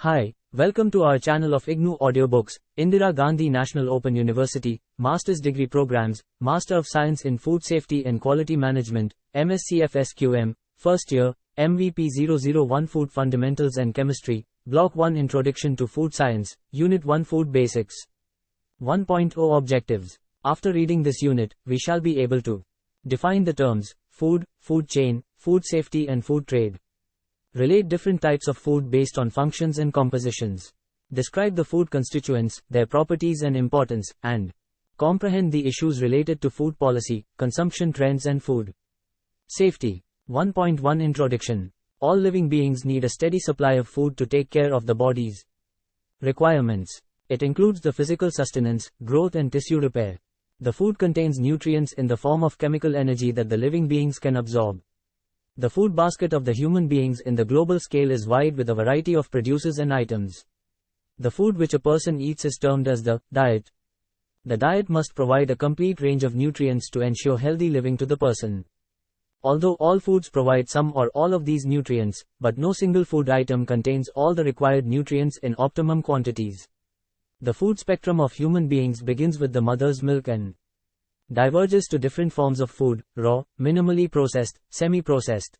Hi, welcome to our channel of IGNOU audiobooks, Indira Gandhi National Open University, Master's Degree Programs, Master of Science in Food Safety and Quality Management, MSCFSQM, First Year, MVP-001 Food Fundamentals and Chemistry, Block-1 Introduction to Food Science, Unit-1 Food Basics. 1.0 Objectives. After reading this unit, we shall be able to define the terms, food, food chain, food safety and food trade. Relate different types of food based on functions and compositions. Describe the food constituents, their properties and importance, and comprehend the issues related to food policy, consumption trends and food safety. 1.1 Introduction. All living beings need a steady supply of food to take care of the body's requirements. It includes the physical sustenance, growth and tissue repair. The food contains nutrients in the form of chemical energy that the living beings can absorb. The food basket of the human beings in the global scale is wide with a variety of producers and items. The food which a person eats is termed as the diet. The diet must provide a complete range of nutrients to ensure healthy living to the person. Although all foods provide some or all of these nutrients, but no single food item contains all the required nutrients in optimum quantities. The food spectrum of human beings begins with the mother's milk and diverges to different forms of food: raw, minimally processed, semi-processed,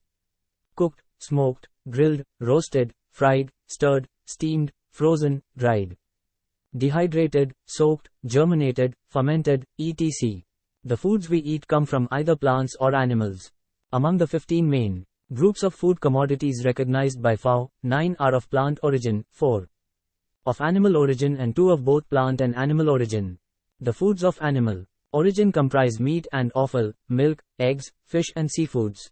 cooked, smoked, grilled, roasted, fried, stirred, steamed, frozen, dried, dehydrated, soaked, germinated, fermented, etc. The foods we eat come from either plants or animals. Among the 15 main groups of food commodities recognized by FAO, 9 are of plant origin, 4 of animal origin and 2 of both plant and animal origin. The foods of animal origin comprise meat and offal, milk, eggs, fish and seafoods.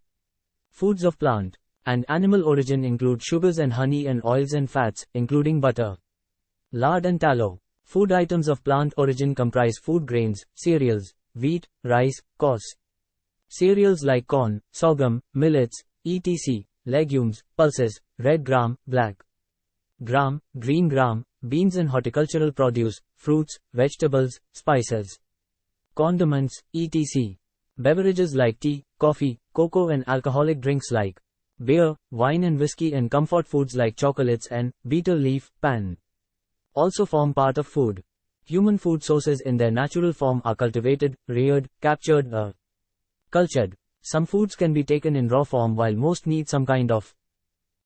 Foods of plant and animal origin include sugars and honey and oils and fats, including butter, lard and tallow. Food items of plant origin comprise food grains, cereals, wheat, rice, coarse cereals like corn, sorghum, millets, etc., legumes, pulses, red gram, black gram, green gram, beans and horticultural produce, fruits, vegetables, spices, condiments, etc. Beverages like tea, coffee, cocoa and alcoholic drinks like beer, wine and whiskey and comfort foods like chocolates and betel leaf, pan also form part of food. Human food sources in their natural form are cultivated, reared, captured or cultured. Some foods can be taken in raw form while most need some kind of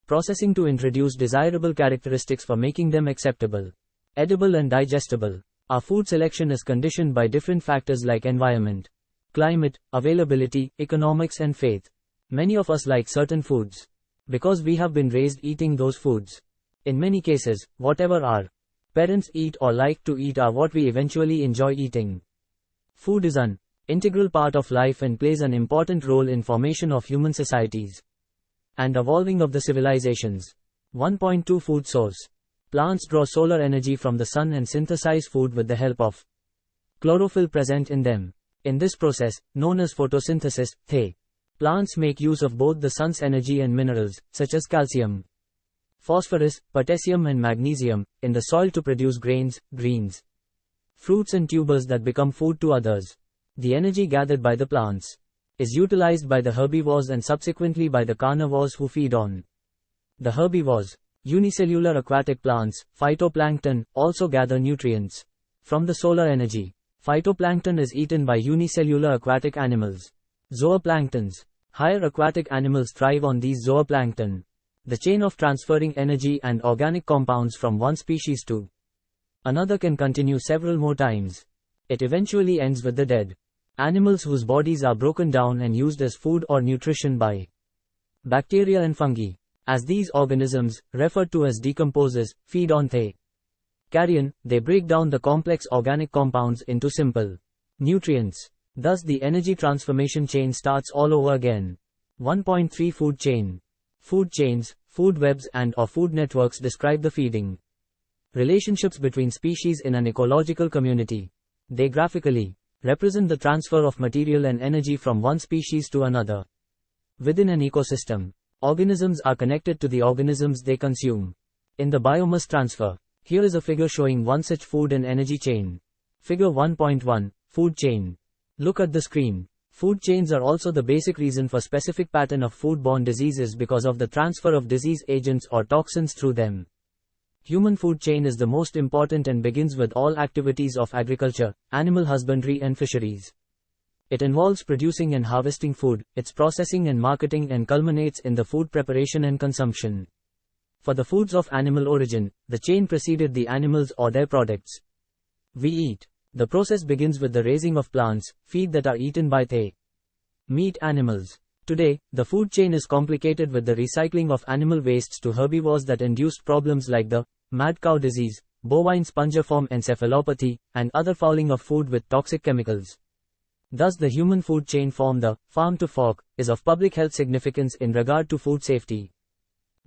processing to introduce desirable characteristics for making them acceptable, edible and digestible. Our food selection is conditioned by different factors like environment, climate, availability, economics and faith. Many of us like certain foods because we have been raised eating those foods. In many cases, whatever our parents eat or like to eat are what we eventually enjoy eating. Food is an integral part of life and plays an important role in formation of human societies and evolving of the civilizations. 1.2 Food source. Plants draw solar energy from the sun and synthesize food with the help of chlorophyll present in them. In this process, known as photosynthesis, plants make use of both the sun's energy and minerals, such as calcium, phosphorus, potassium and magnesium, in the soil to produce grains, greens, fruits and tubers that become food to others. The energy gathered by the plants is utilized by the herbivores and subsequently by the carnivores who feed on the herbivores. Unicellular aquatic plants, phytoplankton, also gather nutrients from the solar energy. Phytoplankton is eaten by unicellular aquatic animals. Zooplanktons. Higher aquatic animals thrive on these zooplankton. The chain of transferring energy and organic compounds from one species to another can continue several more times. It eventually ends with the dead animals whose bodies are broken down and used as food or nutrition by bacteria and fungi. As these organisms, referred to as decomposers, feed on carrion, they break down the complex organic compounds into simple nutrients. Thus the energy transformation chain starts all over again. 1.3 Food chain. Food chains, food webs and or food networks describe the feeding relationships between species in an ecological community. They graphically represent the transfer of material and energy from one species to another. Within an ecosystem, organisms are connected to the organisms they consume. In the biomass transfer, here is a figure showing one such food and energy chain. Figure 1.1, Food chain. Look at the screen. Food chains are also the basic reason for specific pattern of foodborne diseases because of the transfer of disease agents or toxins through them. Human food chain is the most important and begins with all activities of agriculture, animal husbandry and fisheries. It involves producing and harvesting food, its processing and marketing, and culminates in the food preparation and consumption. For the foods of animal origin, the chain preceded the animals or their products. We eat. The process begins with the raising of plants, feed that are eaten by they. Meat animals. Today, the food chain is complicated with the recycling of animal wastes to herbivores that induced problems like the mad cow disease, bovine spongiform encephalopathy, and other fouling of food with toxic chemicals. Thus the human food chain from the farm to fork is of public health significance in regard to food safety.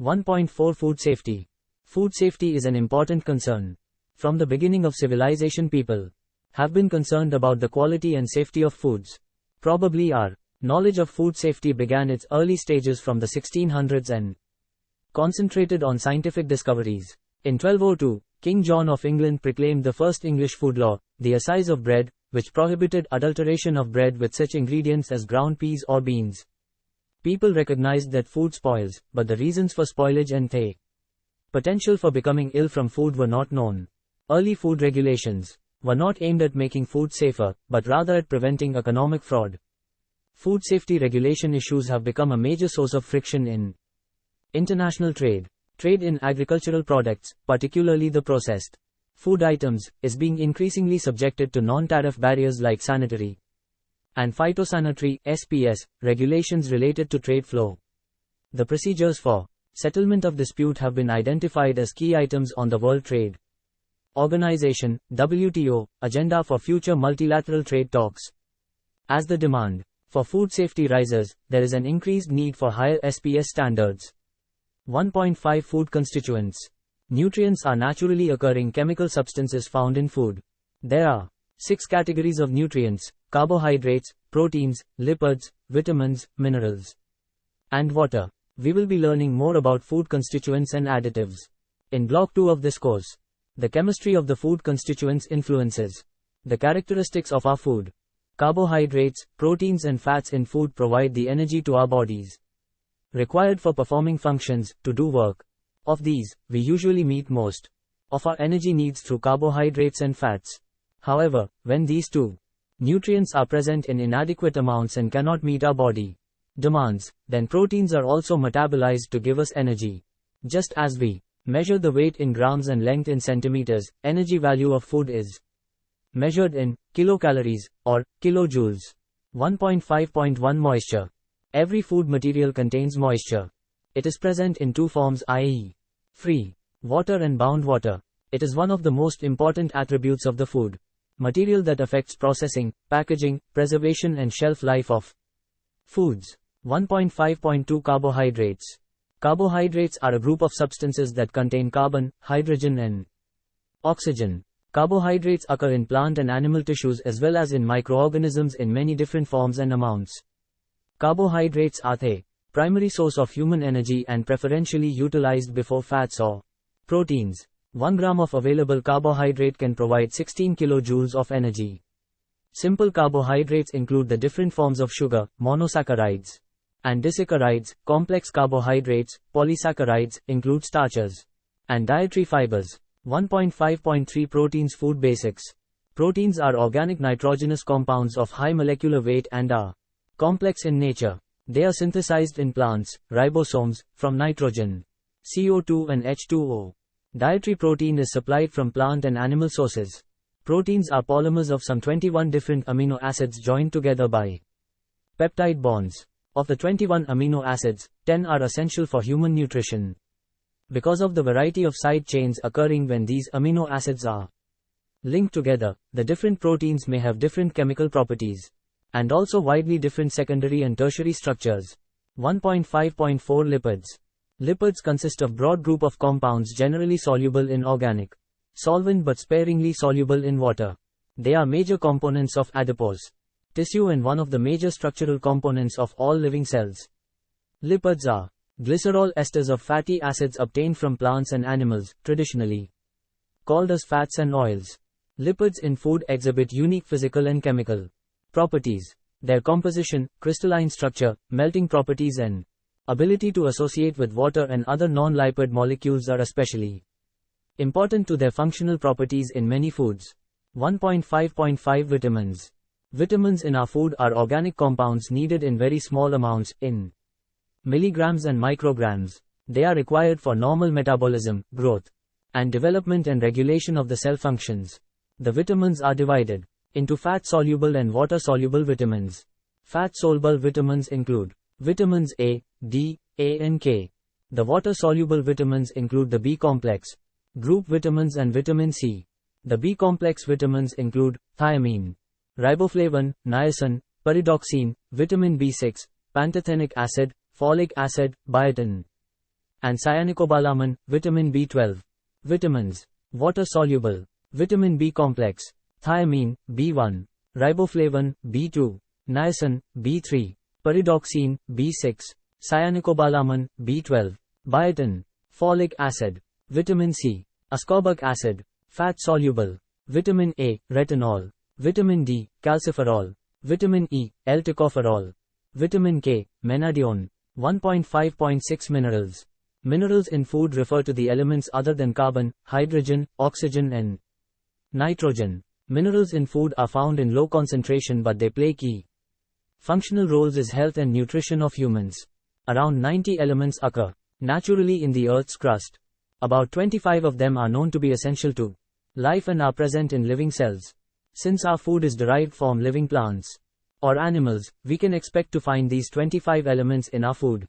1.4 Food safety. Food safety is an important concern. From the beginning of civilization, people have been concerned about the quality and safety of foods. Probably our knowledge of food safety began its early stages from the 1600s and concentrated on scientific discoveries. In 1202, King John of England proclaimed the first English food law, the Assize of Bread, which prohibited adulteration of bread with such ingredients as ground peas or beans. People recognized that food spoils, but the reasons for spoilage and the potential for becoming ill from food were not known. Early food regulations were not aimed at making food safer, but rather at preventing economic fraud. Food safety regulation issues have become a major source of friction in international trade. Trade in agricultural products, particularly the processed food items, is being increasingly subjected to non-tariff barriers like sanitary and phytosanitary (SPS) regulations related to trade flow. The procedures for settlement of dispute have been identified as key items on the World Trade Organization (WTO) agenda for future multilateral trade talks. As the demand for food safety rises, there is an increased need for higher SPS standards. 1.5 Food constituents. Nutrients are naturally occurring chemical substances found in food. There are 6 categories of nutrients: carbohydrates, proteins, lipids, vitamins, minerals, and water. We will be learning more about food constituents and additives in Block 2 of this course. The chemistry of the food constituents influences the characteristics of our food. Carbohydrates, proteins and fats in food provide the energy to our bodies required for performing functions, to do work. Of these, we usually meet most of our energy needs through carbohydrates and fats. However, when these two nutrients are present in inadequate amounts and cannot meet our body demands, then proteins are also metabolized to give us energy. Just as we measure the weight in grams and length in centimeters, energy value of food is measured in kilocalories or kilojoules. 1.5.1 Moisture. Every food material contains moisture. It is present in two forms, i.e., free water and bound water. It is one of the most important attributes of the food material that affects processing, packaging, preservation and shelf life of foods. 1.5.2 Carbohydrates. Carbohydrates are a group of substances that contain carbon, hydrogen and oxygen. Carbohydrates occur in plant and animal tissues as well as in microorganisms in many different forms and amounts. Carbohydrates are the primary source of human energy and preferentially utilized before fats or proteins. 1 gram of available carbohydrate can provide 16 kilojoules of energy. Simple carbohydrates include the different forms of sugar, monosaccharides, and disaccharides. Complex carbohydrates, polysaccharides, include starches and dietary fibers. 1.5.3 Proteins. Food basics. Proteins are organic nitrogenous compounds of high molecular weight and are complex in nature. They are synthesized in plants, ribosomes, from nitrogen, CO2 and H2O. Dietary protein is supplied from plant and animal sources. Proteins are polymers of some 21 different amino acids joined together by peptide bonds. Of the 21 amino acids, 10 are essential for human nutrition. Because of the variety of side chains occurring when these amino acids are linked together, the different proteins may have different chemical properties and also widely different secondary and tertiary structures. 1.5.4 Lipids. Lipids consist of broad group of compounds generally soluble in organic solvent but sparingly soluble in water. They are major components of adipose tissue and one of the major structural components of all living cells. Lipids are glycerol esters of fatty acids obtained from plants and animals, traditionally called as fats and oils. Lipids in food exhibit unique physical and chemical properties. Their composition, crystalline structure, melting properties and ability to associate with water and other non-lipid molecules are especially Important to their functional properties in many foods. 1.5.5 Vitamins. Vitamins in our food are organic compounds needed in very small amounts, in milligrams and micrograms. They are required for normal metabolism, growth, and development and regulation of the cell functions. The vitamins are divided into fat-soluble and water-soluble vitamins. Fat-soluble vitamins include vitamins A, D, A and K. The water-soluble vitamins include the B complex, group vitamins and vitamin C. The B complex vitamins include thiamine, riboflavin, niacin, pyridoxine, vitamin B6, pantothenic acid, folic acid, biotin, and cyanocobalamin, vitamin B12. Vitamins. Water-soluble. Vitamin B complex. Thiamine, B1. Riboflavin, B2. Niacin, B3. Pyridoxine, B6. Cyanocobalamin, B12. Biotin. Folic acid. Vitamin C. Ascorbic acid. Fat-soluble. Vitamin A, retinol. Vitamin D, calciferol. Vitamin E, L-tocopherol. Vitamin K, menadione. 1.5.6 Minerals. Minerals in food refer to the elements other than carbon, hydrogen, oxygen and nitrogen. Minerals in food are found in low concentration but they play key functional roles in health and nutrition of humans. Around 90 elements occur naturally in the Earth's crust. About 25 of them are known to be essential to life and are present in living cells. Since our food is derived from living plants or animals, we can expect to find these 25 elements in our food.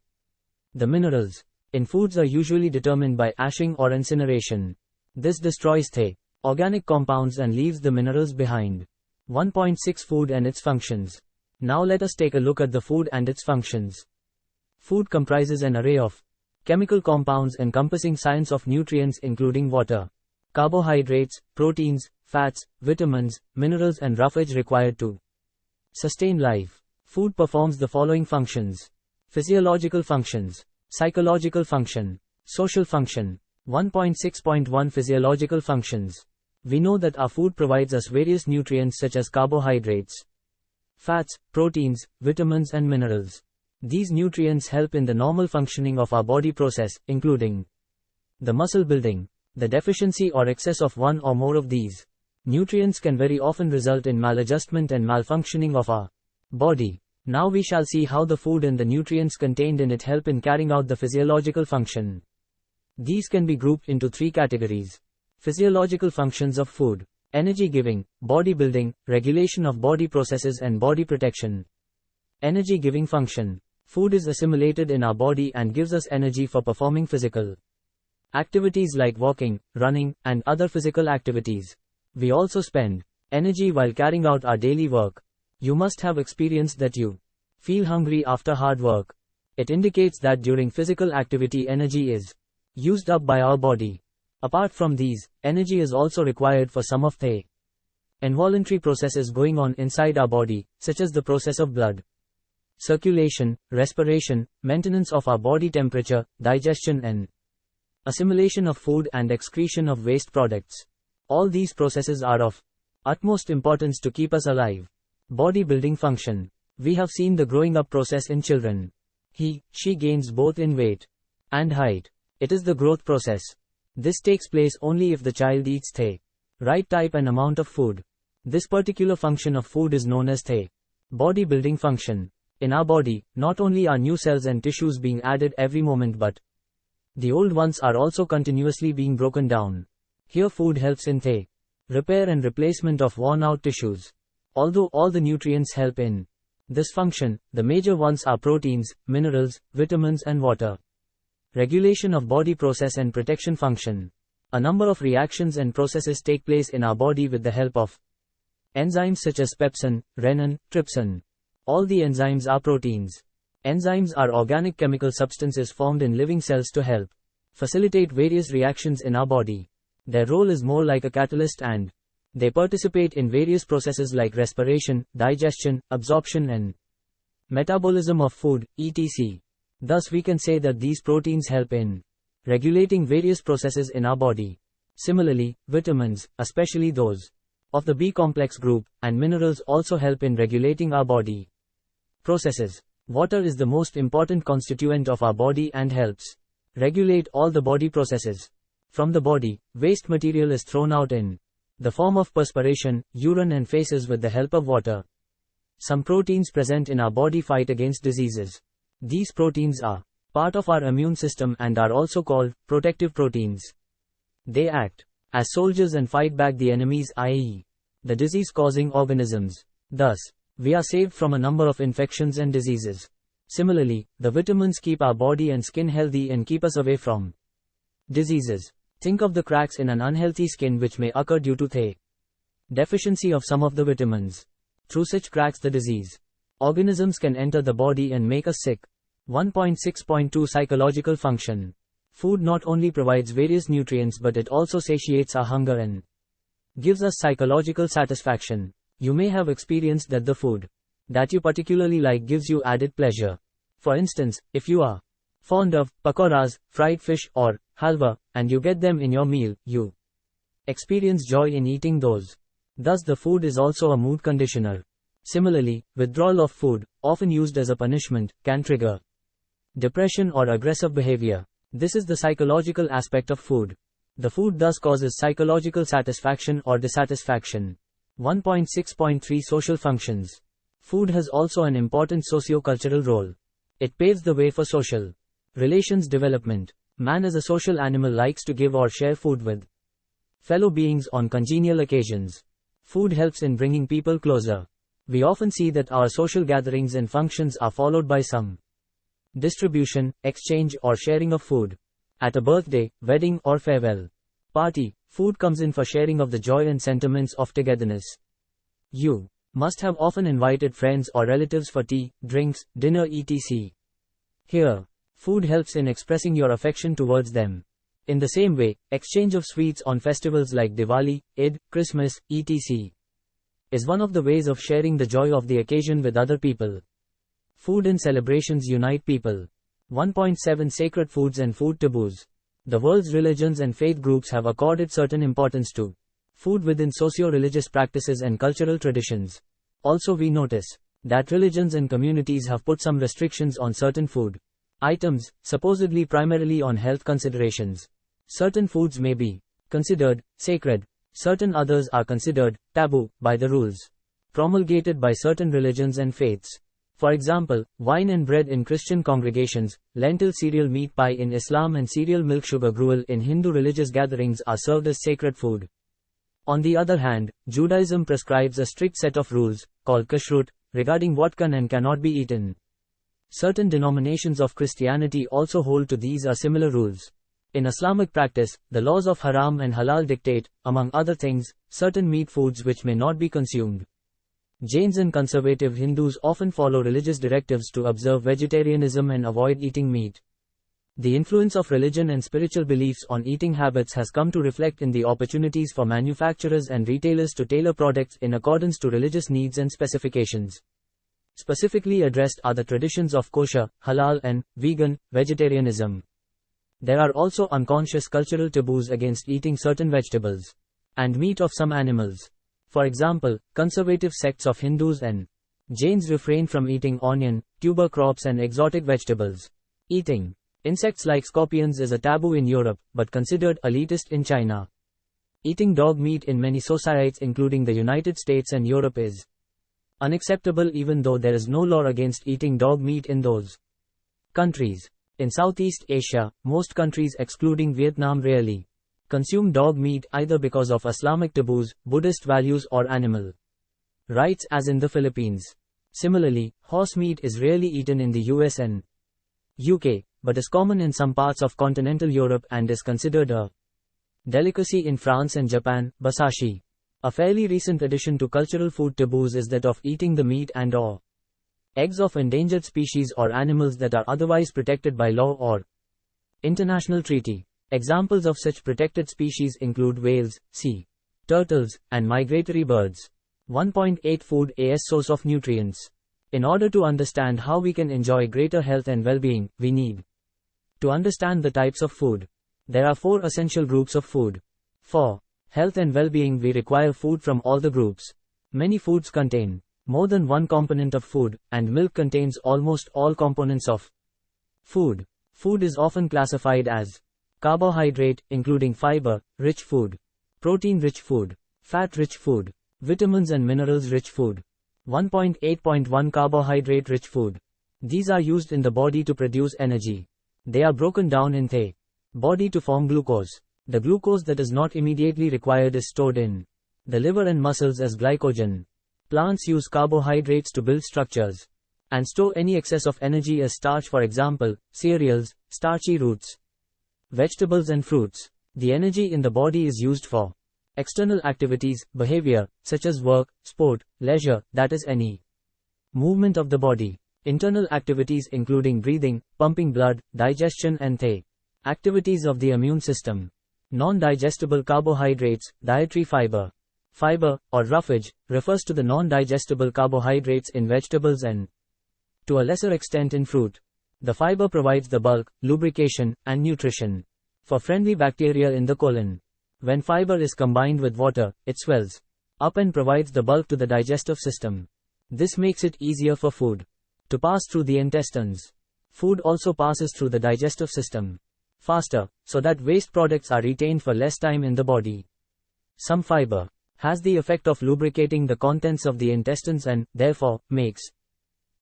The minerals in foods are usually determined by ashing or incineration. This destroys the organic compounds and leaves the minerals behind. 1.6 Food and its functions. Now let us take a look at the food and its functions. Food comprises an array of chemical compounds encompassing science of nutrients including water, carbohydrates, proteins, fats, vitamins, minerals and roughage required to sustain life. Food performs the following functions. Physiological functions, psychological function, social function. 1.6.1 Physiological functions. We know that our food provides us various nutrients such as carbohydrates, fats, proteins, vitamins and minerals. These nutrients help in the normal functioning of our body process, including the muscle building. The deficiency or excess of one or more of these nutrients can very often result in maladjustment and malfunctioning of our body. Now we shall see how the food and the nutrients contained in it help in carrying out the physiological function. These can be grouped into three categories. Physiological functions of food: energy giving, body building, regulation of body processes and body protection. Energy giving function. Food is assimilated in our body and gives us energy for performing physical activities like walking, running, and other physical activities. We also spend energy while carrying out our daily work. You must have experienced that you feel hungry after hard work. It indicates that during physical activity energy is used up by our body. Apart from these, energy is also required for some of the involuntary processes going on inside our body, such as the process of blood circulation, respiration, maintenance of our body temperature, digestion and assimilation of food and excretion of waste products. All these processes are of utmost importance to keep us alive. Body building function. We have seen the growing up process in children. She gains both in weight and height. It is the growth process. This takes place only if the child eats the right type and amount of food. This particular function of food is known as the body building function. In our body, not only are new cells and tissues being added every moment but the old ones are also continuously being broken down. Here food helps in the repair and replacement of worn out tissues. Although all the nutrients help in this function, the major ones are proteins, minerals, vitamins and water. Regulation of body process and protection function. A number of reactions and processes take place in our body with the help of enzymes such as pepsin, renin, trypsin. All the enzymes are proteins. Enzymes are organic chemical substances formed in living cells to help facilitate various reactions in our body. Their role is more like a catalyst and they participate in various processes like respiration, digestion, absorption and metabolism of food, etc. Thus we can say that these proteins help in regulating various processes in our body. Similarly, vitamins, especially those of the B complex group, and minerals also help in regulating our body processes. Water is the most important constituent of our body and helps regulate all the body processes. From the body, waste material is thrown out in the form of perspiration, urine and feces with the help of water. Some proteins present in our body fight against diseases. These proteins are part of our immune system and are also called protective proteins. They act as soldiers and fight back the enemies, i.e., the disease-causing organisms. Thus, we are saved from a number of infections and diseases. Similarly, the vitamins keep our body and skin healthy and keep us away from diseases. Think of the cracks in an unhealthy skin which may occur due to the deficiency of some of the vitamins. Through such cracks, the disease organisms can enter the body and make us sick. 1.6.2 Psychological function. Food not only provides various nutrients but it also satiates our hunger and gives us psychological satisfaction. You may have experienced that the food that you particularly like gives you added pleasure. For instance, if you are fond of pakoras, fried fish, or halwa, and you get them in your meal, you experience joy in eating those. Thus, the food is also a mood conditioner. Similarly, withdrawal of food, often used as a punishment, can trigger depression or aggressive behavior. This is the psychological aspect of food. The food thus causes psychological satisfaction or dissatisfaction. 1.6.3 Social functions. Food has also an important socio-cultural role. It paves the way for social relations development. Man as a social animal likes to give or share food with fellow beings on congenial occasions. Food helps in bringing people closer. We often see that our social gatherings and functions are followed by some distribution, exchange or sharing of food. At a birthday, wedding or farewell party, food comes in for sharing of the joy and sentiments of togetherness. You must have often invited friends or relatives for tea, drinks, dinner etc. Here, food helps in expressing your affection towards them. In the same way, exchange of sweets on festivals like Diwali, Eid, Christmas, etc. is one of the ways of sharing the joy of the occasion with other people. Food and celebrations unite people. 1.7 Sacred foods and food taboos. The world's religions and faith groups have accorded certain importance to food within socio-religious practices and cultural traditions. Also, we notice that religions and communities have put some restrictions on certain food items, supposedly primarily on health considerations. Certain foods may be considered sacred, certain others are considered taboo by the rules promulgated by certain religions and faiths. For example, wine and bread in Christian congregations, lentil cereal meat pie in Islam and cereal milk sugar gruel in Hindu religious gatherings are served as sacred food. On the other hand, Judaism prescribes a strict set of rules, called kashrut, regarding what can and cannot be eaten. Certain denominations of Christianity also hold to these or similar rules. In Islamic practice, the laws of haram and halal dictate, among other things, certain meat foods which may not be consumed. Jains and conservative Hindus often follow religious directives to observe vegetarianism and avoid eating meat. The influence of religion and spiritual beliefs on eating habits has come to reflect in the opportunities for manufacturers and retailers to tailor products in accordance to religious needs and specifications. Specifically addressed are the traditions of kosher, halal and vegan vegetarianism. There are also unconscious cultural taboos against eating certain vegetables and meat of some animals. For example, conservative sects of Hindus and Jains refrain from eating onion, tuber crops and exotic vegetables. Eating insects like scorpions is a taboo in Europe, but considered elitist in China. Eating dog meat in many societies including the United States and Europe is unacceptable even though there is no law against eating dog meat in those countries. In Southeast Asia, most countries excluding Vietnam rarely consume dog meat either because of Islamic taboos, Buddhist values or animal rights as in the Philippines. Similarly, horse meat is rarely eaten in the US and UK, but is common in some parts of continental Europe and is considered a delicacy in France and Japan. Basashi. A fairly recent addition to cultural food taboos is that of eating the meat and or eggs of endangered species or animals that are otherwise protected by law or international treaty. Examples of such protected species include whales, sea turtles, and migratory birds. 1.8 Food as source of nutrients. In order to understand how we can enjoy greater health and well-being, we need to understand the types of food. There are 4 essential groups of food. For health and well-being, we require food from all the groups. Many foods contain more than one component of food, and milk contains almost all components of food. Food is often classified as Carbohydrate, including fiber, rich food. Protein-rich food. Fat-rich food. Vitamins and minerals-rich food. 1.8.1 Carbohydrate-rich food. These are used in the body to produce energy. They are broken down in the body to form glucose. The glucose that is not immediately required is stored in the liver and muscles as glycogen. Plants use carbohydrates to build structures and store any excess of energy as starch, for example, cereals, starchy roots, vegetables and fruits. The energy in the body is used for external activities, behavior, such as work, sport, leisure, that is any movement of the body. Internal activities including breathing, pumping blood, digestion and the activities of the immune system. Non-digestible carbohydrates, dietary fiber. Fiber, or roughage, refers to the non-digestible carbohydrates in vegetables and, to a lesser extent, in fruit. The fiber provides the bulk, lubrication, and nutrition for friendly bacteria in the colon. When fiber is combined with water, it swells up and provides the bulk to the digestive system. This makes it easier for food to pass through the intestines. Food also passes through the digestive system faster, so that waste products are retained for less time in the body. Some fiber has the effect of lubricating the contents of the intestines and, therefore, makes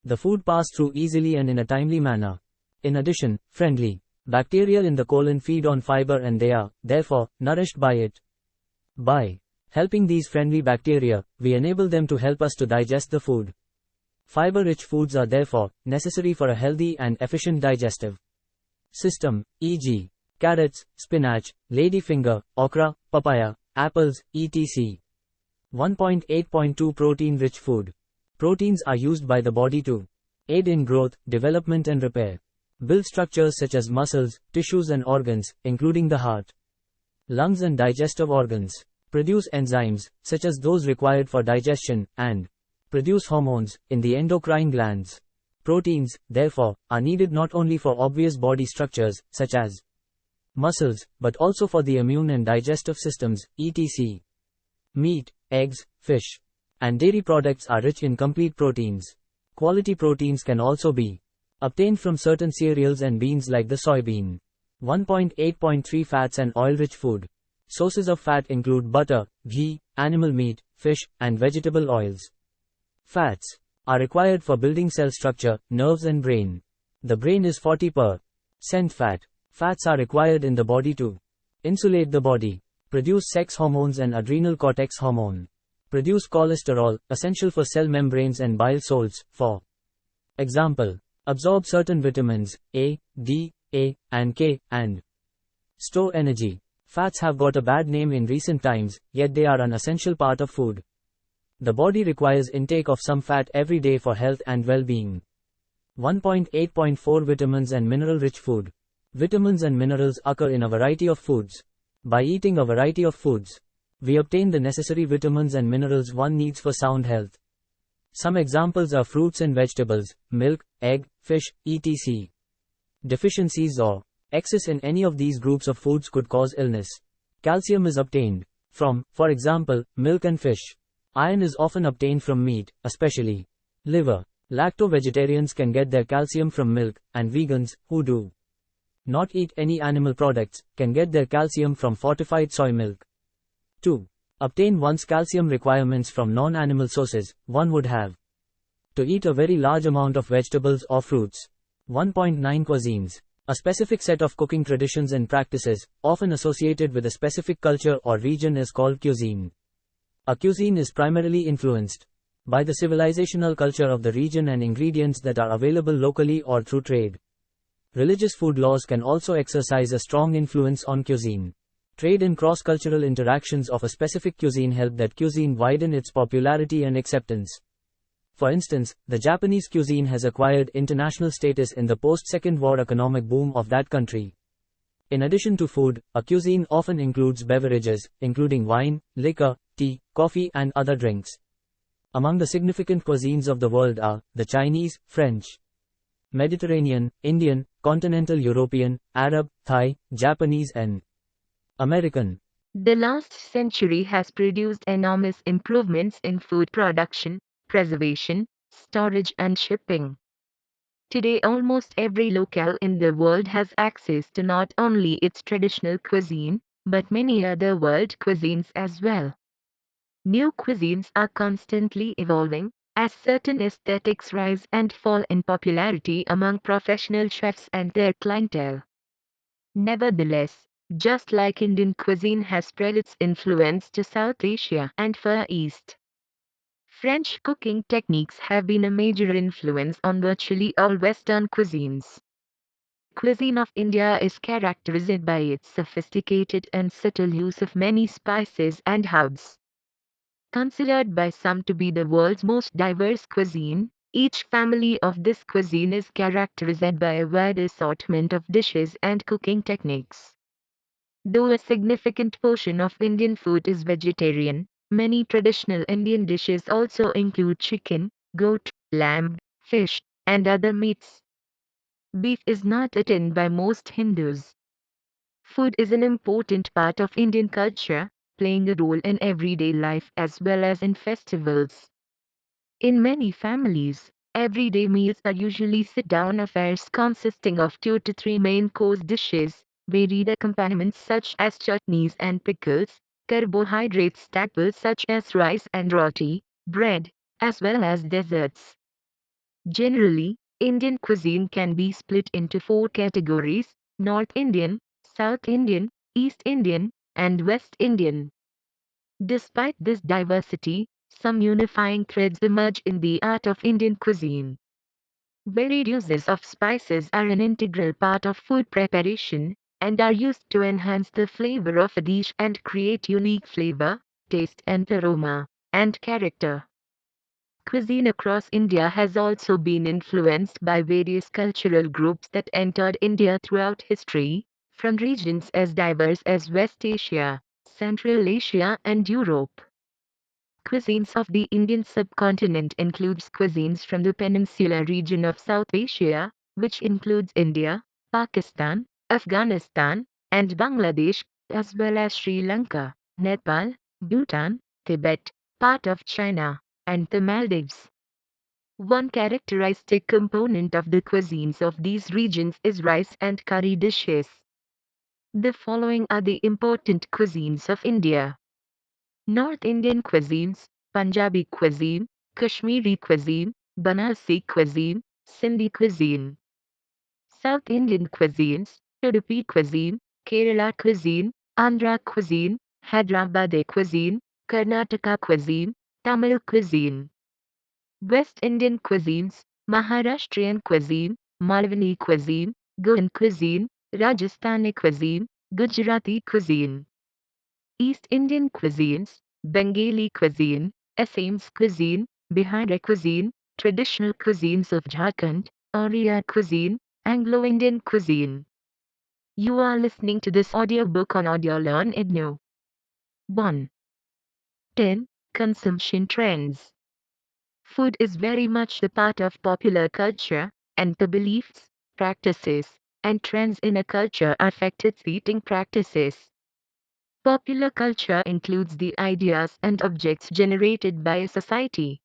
the food pass through easily and in a timely manner. In addition, friendly bacteria in the colon feed on fiber and they are, therefore, nourished by it. By helping these friendly bacteria, we enable them to help us to digest the food. Fiber-rich foods are therefore necessary for a healthy and efficient digestive system, e.g., carrots, spinach, ladyfinger, okra, papaya, apples, etc. 1.8.2 Protein-rich food. Proteins are used by the body to aid in growth, development and repair. Build structures such as muscles, tissues and organs, including the heart, lungs and digestive organs. Produce enzymes, such as those required for digestion, and produce hormones in the endocrine glands. Proteins, therefore, are needed not only for obvious body structures, such as muscles, but also for the immune and digestive systems, etc. Meat, eggs, fish, and dairy products are rich in complete proteins. Quality proteins can also be obtained from certain cereals and beans like the soybean. 1.8.3 Fats and oil-rich food. Sources of fat include butter, ghee, animal meat, fish, and vegetable oils. Fats are required for building cell structure, nerves and brain. The brain is 40% fat. Fats are required in the body to insulate the body, produce sex hormones and adrenal cortex hormone, produce cholesterol, essential for cell membranes and bile salts, for example, absorb certain vitamins, A, D, A, and K, and store energy. Fats have got a bad name in recent times, yet they are an essential part of food. The body requires intake of some fat every day for health and well-being. 1.8.4 Vitamins and mineral-rich food. Vitamins and minerals occur in a variety of foods. By eating a variety of foods, we obtain the necessary vitamins and minerals one needs for sound health. Some examples are fruits and vegetables, milk, egg, fish, etc. Deficiencies or excess in any of these groups of foods could cause illness. Calcium is obtained from, for example, milk and fish. Iron is often obtained from meat, especially liver. Lacto-vegetarians can get their calcium from milk, and vegans, who do not eat any animal products, can get their calcium from fortified soy milk. To obtain one's calcium requirements from non-animal sources, one would have to eat a very large amount of vegetables or fruits. 1.9 Cuisines. A specific set of cooking traditions and practices, often associated with a specific culture or region, is called cuisine. A cuisine is primarily influenced by the civilizational culture of the region and ingredients that are available locally or through trade. Religious food laws can also exercise a strong influence on cuisine. Trade and cross-cultural interactions of a specific cuisine help that cuisine widen its popularity and acceptance. For instance, the Japanese cuisine has acquired international status in the post-Second War economic boom of that country. In addition to food, a cuisine often includes beverages, including wine, liquor, tea, coffee and other drinks. Among the significant cuisines of the world are the Chinese, French, Mediterranean, Indian, Continental European, Arab, Thai, Japanese and American. The last century has produced enormous improvements in food production, preservation, storage and shipping. Today, almost every locale in the world has access to not only its traditional cuisine, but many other world cuisines as well. New cuisines are constantly evolving, as certain aesthetics rise and fall in popularity among professional chefs and their clientele. Nevertheless, just like Indian cuisine has spread its influence to South Asia and Far East, French cooking techniques have been a major influence on virtually all Western cuisines. Cuisine of India is characterized by its sophisticated and subtle use of many spices and herbs. Considered by some to be the world's most diverse cuisine, each family of this cuisine is characterized by a wide assortment of dishes and cooking techniques. Though a significant portion of Indian food is vegetarian, many traditional Indian dishes also include chicken, goat, lamb, fish, and other meats. Beef is not eaten by most Hindus. Food is an important part of Indian culture, playing a role in everyday life as well as in festivals. In many families, everyday meals are usually sit-down affairs consisting of 2 to 3 main course dishes, varied accompaniments such as chutneys and pickles, carbohydrate staples such as rice and roti, bread, as well as desserts. Generally, Indian cuisine can be split into 4 categories: North Indian, South Indian, East Indian, and West Indian. Despite this diversity, some unifying threads emerge in the art of Indian cuisine. Varied uses of spices are an integral part of food preparation and are used to enhance the flavor of a dish and create unique flavor, taste, and aroma, and character. Cuisine across India has also been influenced by various cultural groups that entered India throughout history, from regions as diverse as West Asia, Central Asia, and Europe. Cuisines of the Indian subcontinent includes cuisines from the peninsular region of South Asia, which includes India, Pakistan, Afghanistan, and Bangladesh, as well as Sri Lanka, Nepal, Bhutan, Tibet, part of China, and the Maldives. One characteristic component of the cuisines of these regions is rice and curry dishes. The following are the important cuisines of India. North Indian cuisines: Punjabi cuisine, Kashmiri cuisine, Banarsi cuisine, Sindhi cuisine. South Indian cuisines: Udupi cuisine, Kerala cuisine, Andhra cuisine, Hyderabadi cuisine, Karnataka cuisine, Tamil cuisine. West Indian cuisines: Maharashtrian cuisine, Malwani cuisine, Goan cuisine, Rajasthani cuisine, Gujarati cuisine. East Indian cuisines: Bengali cuisine, Assamese cuisine, Bihari cuisine, traditional cuisines of Jharkhand, Oriya cuisine, Anglo-Indian cuisine. You are listening to this audiobook on Audio Learn IGNOU. 1. 10. Consumption trends. Food is very much the part of popular culture, and the beliefs, practices, and trends in a culture affect its eating practices. Popular culture includes the ideas and objects generated by a society.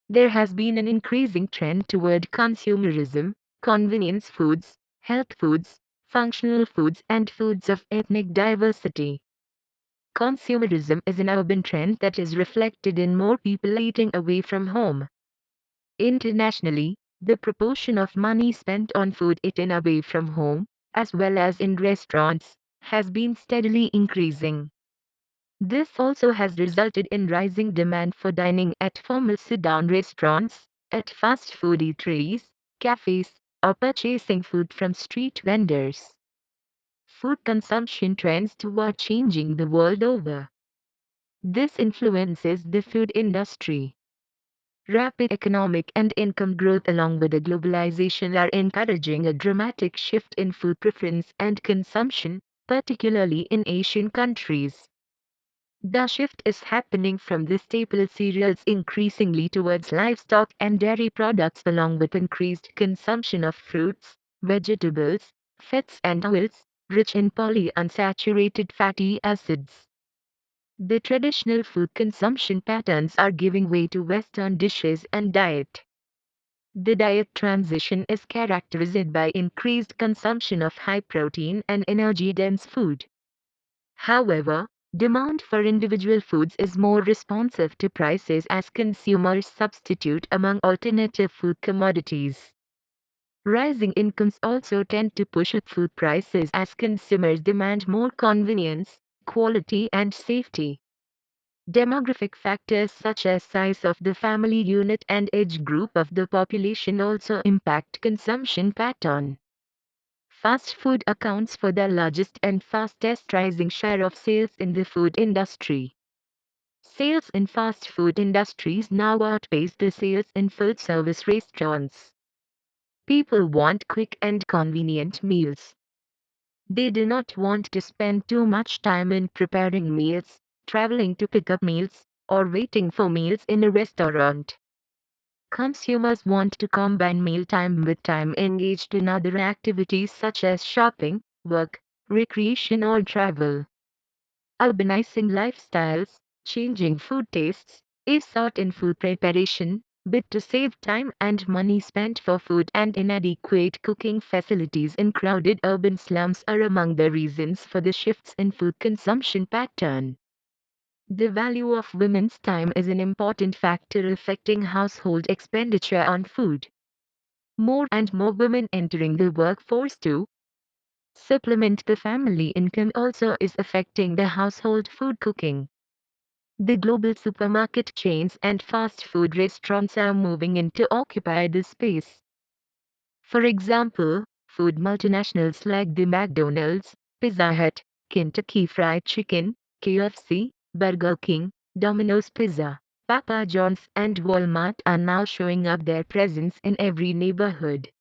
There has been an increasing trend toward consumerism, convenience foods, health foods, functional foods, and foods of ethnic diversity. Consumerism is an urban trend that is reflected in more people eating away from home. Internationally, the proportion of money spent on food eaten away from home, as well as in restaurants, has been steadily increasing. This also has resulted in rising demand for dining at formal sit-down restaurants, at fast food eateries, cafes, or purchasing food from street vendors. Food consumption trends too are changing the world over. This influences the food industry. Rapid economic and income growth along with the globalization are encouraging a dramatic shift in food preference and consumption, particularly in Asian countries. The shift is happening from the staple cereals increasingly towards livestock and dairy products along with increased consumption of fruits, vegetables, fats and oils, rich in polyunsaturated fatty acids. The traditional food consumption patterns are giving way to Western dishes and diet. The diet transition is characterized by increased consumption of high-protein and energy-dense food. However, demand for individual foods is more responsive to prices as consumers substitute among alternative food commodities. Rising incomes also tend to push up food prices as consumers demand more convenience, quality, and safety. Demographic factors such as size of the family unit and age group of the population also impact consumption pattern. Fast food accounts for the largest and fastest rising share of sales in the food industry. Sales in fast food industries now outpace the sales in full-service restaurants. People want quick and convenient meals. They do not want to spend too much time in preparing meals, traveling to pick up meals, or waiting for meals in a restaurant. Consumers want to combine mealtime with time engaged in other activities such as shopping, work, recreation, or travel. Urbanizing lifestyles, changing food tastes, is sought in food preparation, but to save time and money spent for food and inadequate cooking facilities in crowded urban slums are among the reasons for the shifts in food consumption pattern. The value of women's time is an important factor affecting household expenditure on food. More and more women entering the workforce to supplement the family income also is affecting the household food cooking. The global supermarket chains and fast food restaurants are moving in to occupy this space. For example, food multinationals like the McDonald's, Pizza Hut, Kentucky Fried Chicken, KFC, Burger King, Domino's Pizza, Papa John's and Walmart are now showing up their presence in every neighborhood.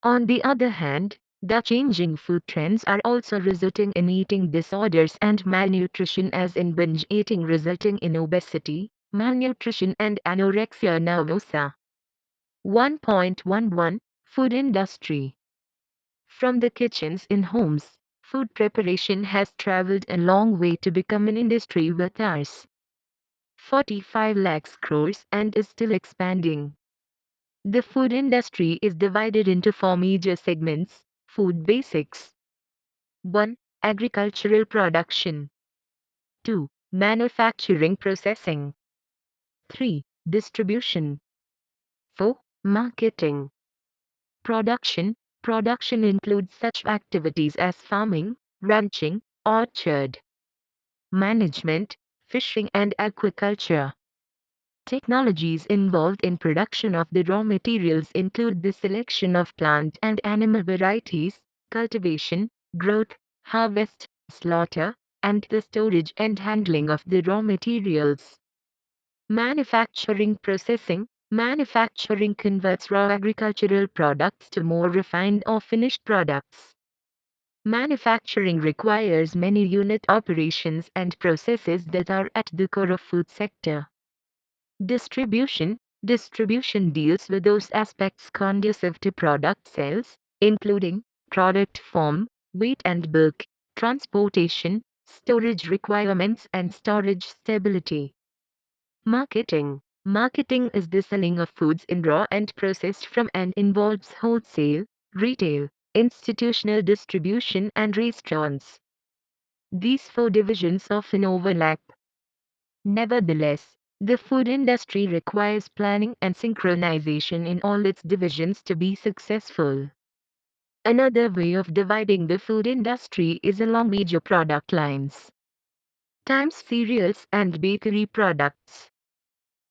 On the other hand, the changing food trends are also resulting in eating disorders and malnutrition, as in binge eating resulting in obesity, malnutrition and anorexia nervosa. 1.11 Food Industry. From the kitchens in homes, food preparation has traveled a long way to become an industry with Rs. 45 lakhs crores and is still expanding. The food industry is divided into four major segments. Food basics. 1. Agricultural production. 2. Manufacturing processing. 3. Distribution. 4. Marketing. Production. Production includes such activities as farming, ranching, orchard management, fishing and aquaculture. Technologies involved in production of the raw materials include the selection of plant and animal varieties, cultivation, growth, harvest, slaughter, and the storage and handling of the raw materials. Manufacturing processing. Manufacturing converts raw agricultural products to more refined or finished products. Manufacturing requires many unit operations and processes that are at the core of food sector. Distribution. Distribution deals with those aspects conducive to product sales, including product form, weight and bulk, transportation, storage requirements and storage stability. Marketing. Marketing is the selling of foods in raw and processed form and involves wholesale, retail, institutional distribution and restaurants. These four divisions often overlap. Nevertheless, the food industry requires planning and synchronization in all its divisions to be successful. Another way of dividing the food industry is along major product lines. Times cereals and bakery products.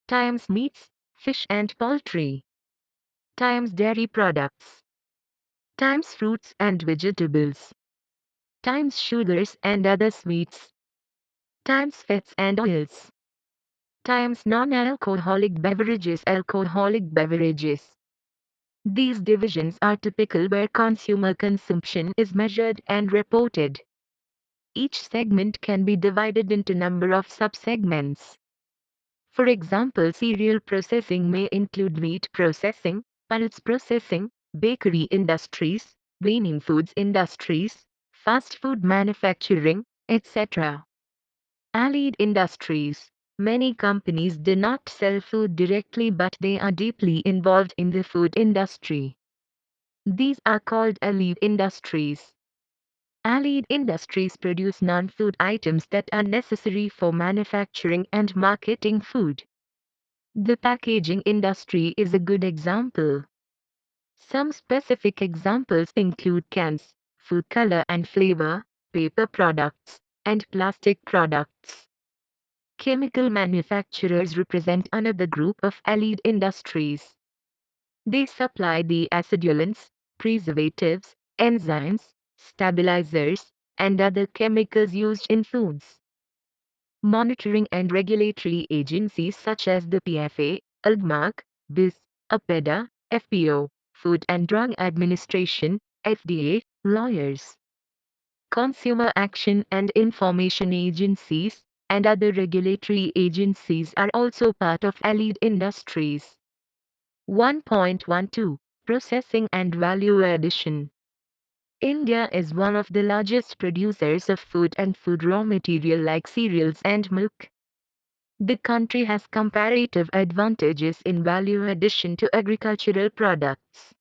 Times meats, fish and poultry. Times dairy products. Times fruits and vegetables. Times sugars and other sweets. Times fats and oils. Times non-alcoholic beverages, alcoholic beverages. These divisions are typical where consumer consumption is measured and reported. Each segment can be divided into number of subsegments. For example, cereal processing may include meat processing, pulse processing, bakery industries, green foods industries, fast food manufacturing, etc. Allied industries. Many companies do not sell food directly, but they are deeply involved in the food industry. These are called allied industries. Allied industries produce non-food items that are necessary for manufacturing and marketing food. The packaging industry is a good example. Some specific examples include cans, food color and flavor, paper products, and plastic products. Chemical manufacturers represent another group of allied industries. They supply the acidulants, preservatives, enzymes, stabilizers, and other chemicals used in foods. Monitoring and regulatory agencies such as the PFA, IGNOU, BIS, APEDA, FPO, Food and Drug Administration, FDA, lawyers, consumer action and information agencies, and other regulatory agencies are also part of allied industries. 1.12 Processing and Value Addition. India is one of the largest producers of food and food raw material like cereals and milk. The country has comparative advantages in value addition to agricultural products.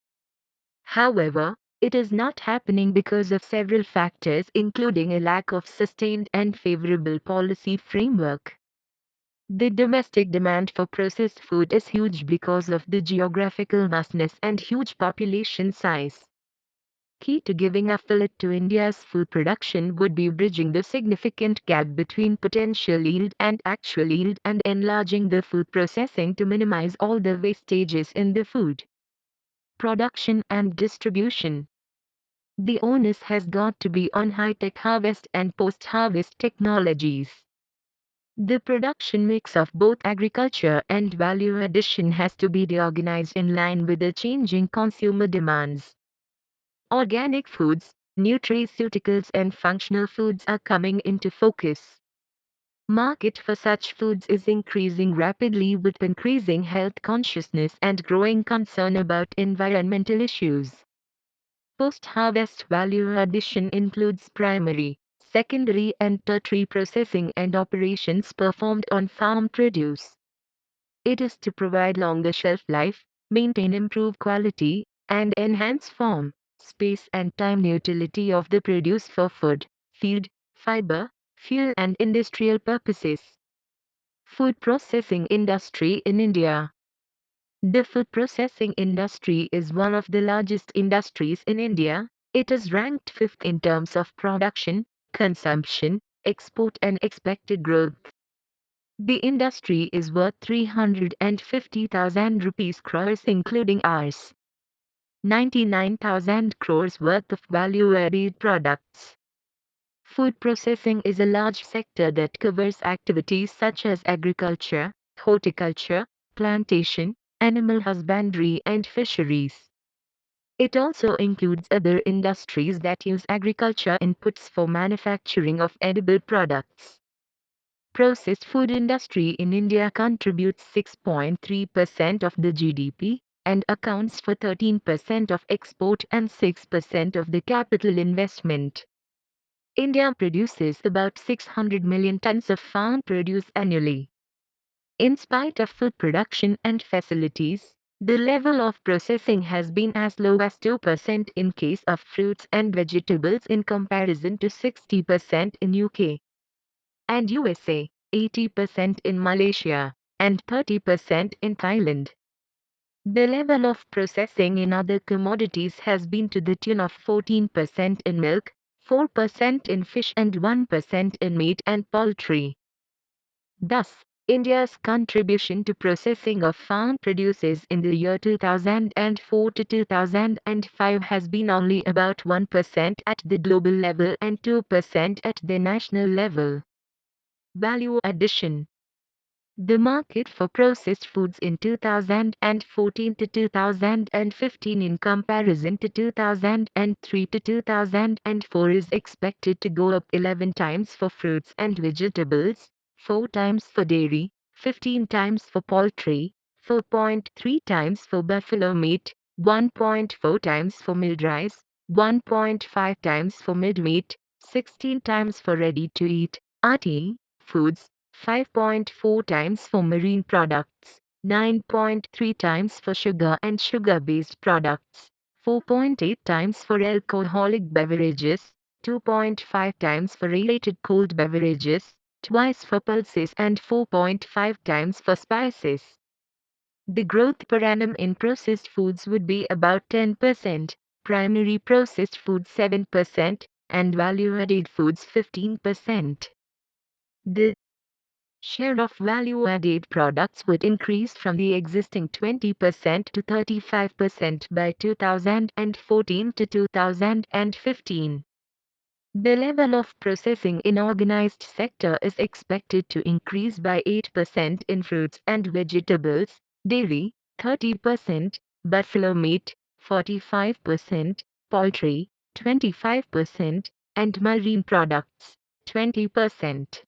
However, it is not happening because of several factors, including a lack of sustained and favorable policy framework. The domestic demand for processed food is huge because of the geographical vastness and huge population size. Key to giving a fillip to India's food production would be bridging the significant gap between potential yield and actual yield and enlarging the food processing to minimize all the wastages in the food production and distribution. The onus has got to be on high-tech harvest and post-harvest technologies. The production mix of both agriculture and value addition has to be reorganized in line with the changing consumer demands. Organic foods, nutraceuticals and functional foods are coming into focus. Market for such foods is increasing rapidly with increasing health consciousness and growing concern about environmental issues. Post-harvest value addition includes primary, secondary and tertiary processing and operations performed on farm produce. It is to provide longer shelf life, maintain improved quality, and enhance form, space and time utility of the produce for food, feed, fiber, fuel and industrial purposes. Food processing industry in India. The food processing industry is one of the largest industries in India. It is ranked fifth in terms of production, consumption, export and expected growth. The industry is worth 350,000 rupees crores including Rs. 99,000 crores worth of value-added products. Food processing is a large sector that covers activities such as agriculture, horticulture, plantation, animal husbandry and fisheries. It also includes other industries that use agriculture inputs for manufacturing of edible products. Processed food industry in India contributes 6.3% of the GDP and accounts for 13% of export and 6% of the capital investment. India produces about 600 million tons of farm produce annually. In spite of food production and facilities, the level of processing has been as low as 2% in case of fruits and vegetables in comparison to 60% in UK and USA, 80% in Malaysia, and 30% in Thailand. The level of processing in other commodities has been to the tune of 14% in milk, 4% in fish and 1% in meat and poultry. Thus, India's contribution to processing of farm produce in the year 2004 to 2005 has been only about 1% at the global level and 2% at the national level. Value addition. The market for processed foods in 2014 to 2015 in comparison to 2003 to 2004 is expected to go up 11 times for fruits and vegetables, 4 times for dairy, 15 times for poultry, 4.3 times for buffalo meat, 1.4 times for milled rice, 1.5 times for milled meat, 16 times for ready-to-eat (RTE) foods, 5.4 times for marine products, 9.3 times for sugar and sugar-based products, 4.8 times for alcoholic beverages, 2.5 times for related cold beverages, twice for pulses and 4.5 times for spices. The growth per annum in processed foods would be about 10%, primary processed foods 7%, and value-added foods 15%. The share of value-added products would increase from the existing 20% to 35% by 2014 to 2015. The level of processing in organized sector is expected to increase by 8% in fruits and vegetables, dairy, 30%, buffalo meat, 45%, poultry, 25%, and marine products, 20%.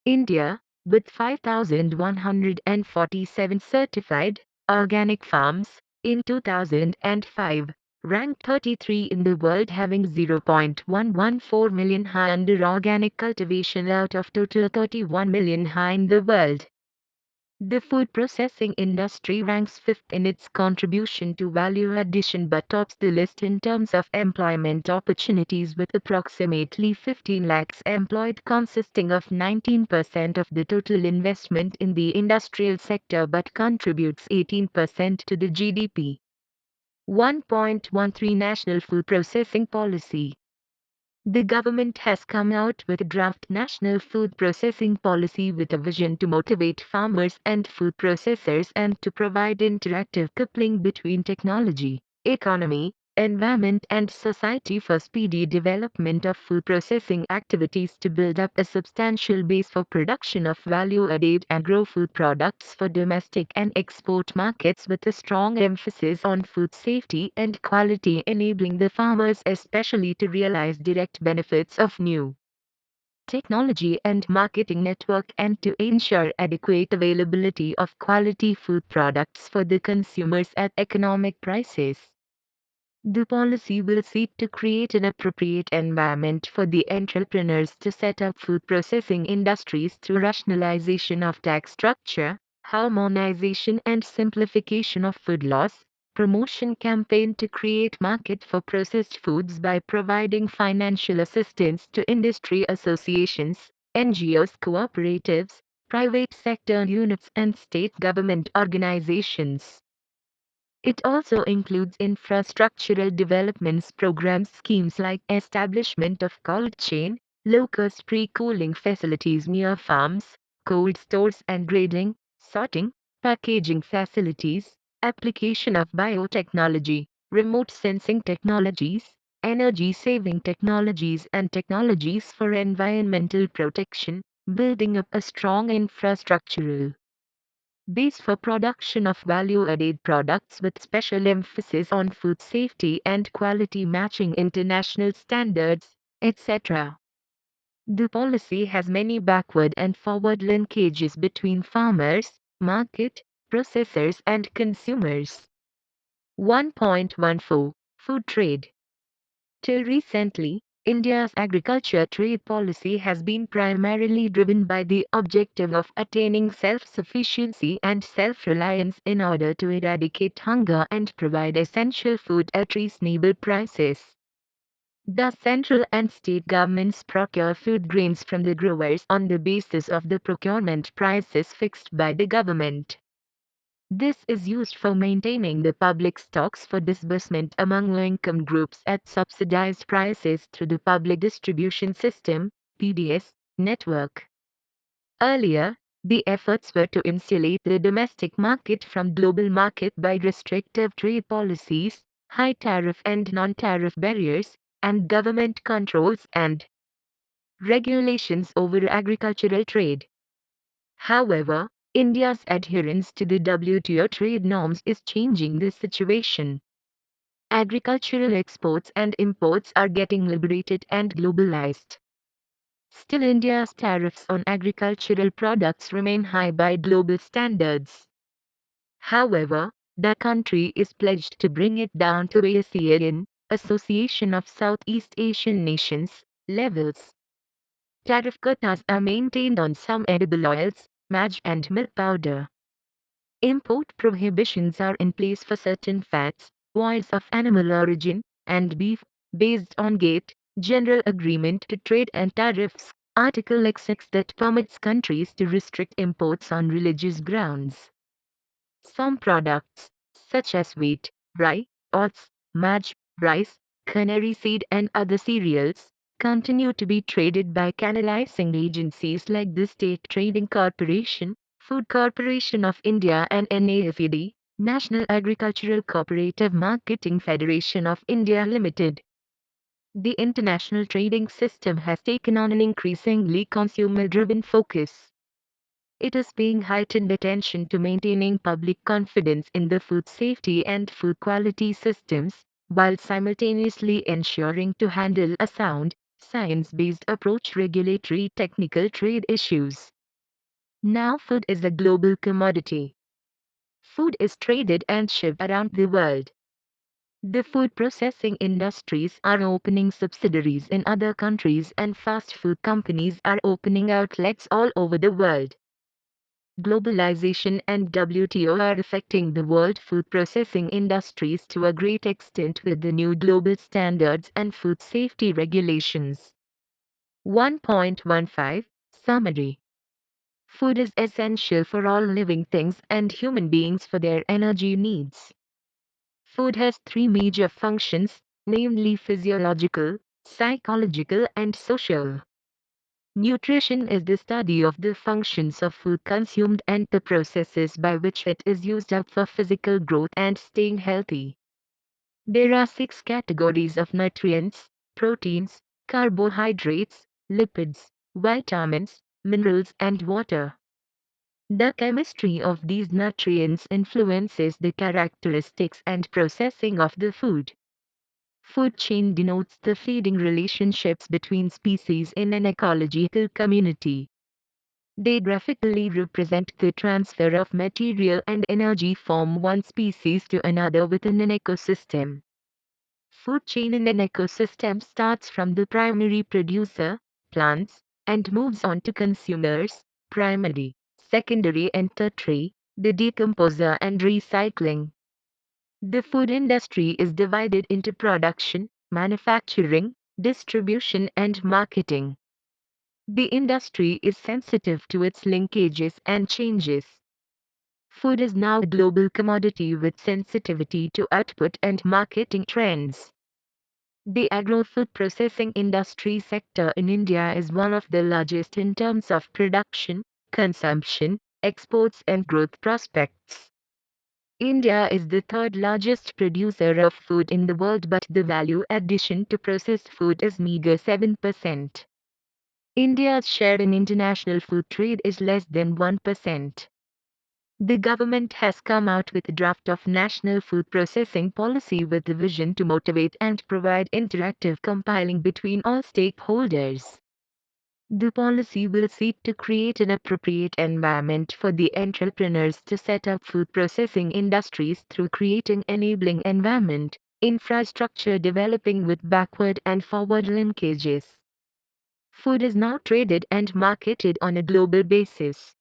India, with 5,147 certified organic farms in 2005, ranked 33 in the world, having 0.114 million ha under organic cultivation out of total 31 million ha in the world. The food processing industry ranks 5th in its contribution to value addition but tops the list in terms of employment opportunities, with approximately 15 lakhs employed, consisting of 19% of the total investment in the industrial sector but contributes 18% to the GDP. 1.13 National Food Processing Policy. The government has come out with a draft National Food Processing Policy with a vision to motivate farmers and food processors and to provide interactive coupling between technology, economy, environment and society for speedy development of food processing activities to build up a substantial base for production of value-added agro-food products for domestic and export markets, with a strong emphasis on food safety and quality, enabling the farmers especially to realize direct benefits of new technology and marketing network and to ensure adequate availability of quality food products for the consumers at economic prices. The policy will seek to create an appropriate environment for the entrepreneurs to set up food processing industries through rationalization of tax structure, harmonization and simplification of food laws, promotion campaign to create market for processed foods by providing financial assistance to industry associations, NGOs, cooperatives, private sector units and state government organizations. It also includes infrastructural developments programs, schemes like establishment of cold chain, low-cost pre-cooling facilities near farms, cold stores and grading, sorting, packaging facilities, application of biotechnology, remote sensing technologies, energy-saving technologies and technologies for environmental protection, building up a strong infrastructural base for production of value-added products with special emphasis on food safety and quality matching international standards, etc. The policy has many backward and forward linkages between farmers, market, processors and consumers. 1.14 Food trade. Till recently, India's agriculture trade policy has been primarily driven by the objective of attaining self-sufficiency and self-reliance in order to eradicate hunger and provide essential food at reasonable prices. The central and state governments procure food grains from the growers on the basis of the procurement prices fixed by the government. This is used for maintaining the public stocks for disbursement among low-income groups at subsidized prices through the Public Distribution System (PDS) network. Earlier, the efforts were to insulate the domestic market from global market by restrictive trade policies, high tariff and non-tariff barriers, and government controls and regulations over agricultural trade. However, India's adherence to the WTO trade norms is changing this situation. Agricultural exports and imports are getting liberated and globalized. Still, India's tariffs on agricultural products remain high by global standards. However, the country is pledged to bring it down to ASEAN, Association of Southeast Asian Nations, levels. Tariff quotas are maintained on some edible oils, MAJ and milk powder. Import prohibitions are in place for certain fats, oils of animal origin, and beef, based on GATT, General Agreement to Trade and Tariffs, Article X6 that permits countries to restrict imports on religious grounds. Some products, such as wheat, rye, oats, maj, rice, canary seed and other cereals, continue to be traded by canalizing agencies like the State Trading Corporation, Food Corporation of India and NAFED, National Agricultural Cooperative Marketing Federation of India Limited. The international trading system has taken on an increasingly consumer-driven focus. It is paying heightened attention to maintaining public confidence in the food safety and food quality systems, while simultaneously ensuring to handle a sound, science-based approach regulatory technical trade issues. Now food is a global commodity. Food is traded and shipped around the world. The food processing industries are opening subsidiaries in other countries and fast food companies are opening outlets all over the world. Globalization and WTO are affecting the world food processing industries to a great extent with the new global standards and food safety regulations. 1.15 Summary. Food is essential for all living things and human beings for their energy needs. Food has three major functions, namely physiological, psychological and social. Nutrition is the study of the functions of food consumed and the processes by which it is used up for physical growth and staying healthy. There are 6 categories of nutrients: proteins, carbohydrates, lipids, vitamins, minerals and water. The chemistry of these nutrients influences the characteristics and processing of the food. Food chain denotes the feeding relationships between species in an ecological community. They graphically represent the transfer of material and energy from one species to another within an ecosystem. Food chain in an ecosystem starts from the primary producer, plants, and moves on to consumers, primary, secondary and tertiary, the decomposer and recycling. The food industry is divided into production, manufacturing, distribution and marketing. The industry is sensitive to its linkages and changes. Food is now a global commodity with sensitivity to output and marketing trends. The agro-food processing industry sector in India is one of the largest in terms of production, consumption, exports and growth prospects. India is the third largest producer of food in the world, but the value addition to processed food is meager 7%. India's share in international food trade is less than 1%. The government has come out with a draft of National Food Processing Policy with the vision to motivate and provide interactive compiling between all stakeholders. The policy will seek to create an appropriate environment for the entrepreneurs to set up food processing industries through creating enabling environment, infrastructure developing with backward and forward linkages. Food is now traded and marketed on a global basis.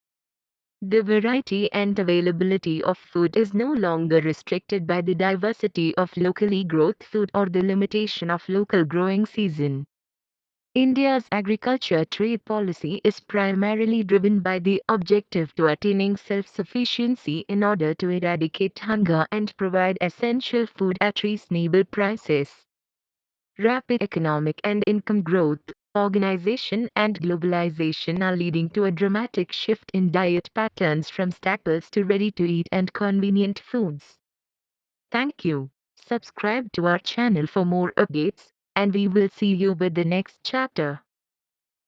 The variety and availability of food is no longer restricted by the diversity of locally grown food or the limitation of local growing season. India's agriculture trade policy is primarily driven by the objective to attaining self-sufficiency in order to eradicate hunger and provide essential food at reasonable prices. Rapid economic and income growth, organization and globalization are leading to a dramatic shift in diet patterns from staples to ready-to-eat and convenient foods. Thank you. Subscribe to our channel for more updates, and we will see you with the next chapter.